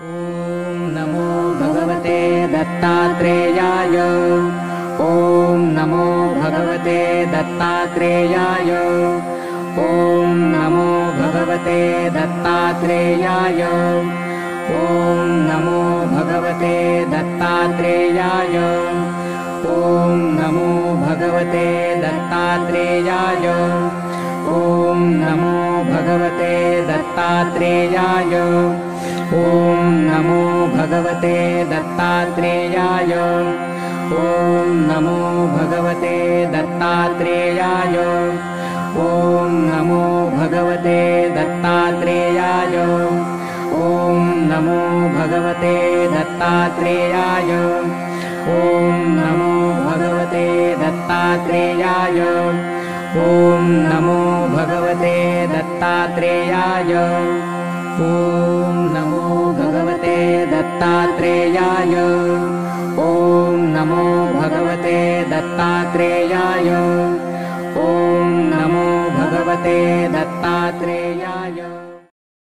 ॐ नमो भगवते दत्तात्रेयाय। ॐ नमो भगवते दत्तात्रेयाय। ॐ नमो भगवते दत्तात्रेयाय। ॐ नमो भगवते दत्तात्रेयाय। ॐ नमो भगवते दत्तात्रेयाय। ॐ नमो भगवते दत्तात्रेयाय। ॐ नमो भगवते दत्तात्रेयाय। ॐ नमो भगवते दत्तात्रेयाय। ॐ नमो भगवते दत्तात्रेयाय। ॐ नमो भगवते दत्तात्रेयाय। ॐ नमो भगवते दत्तात्रेयाय। ॐ नमो भगवते दत्तात्रेयाय। ॐ नमो भगवते दत्तात्रेयाय। ॐ नमो भगवते दत्तात्रेयाय। ॐ नमो भगवते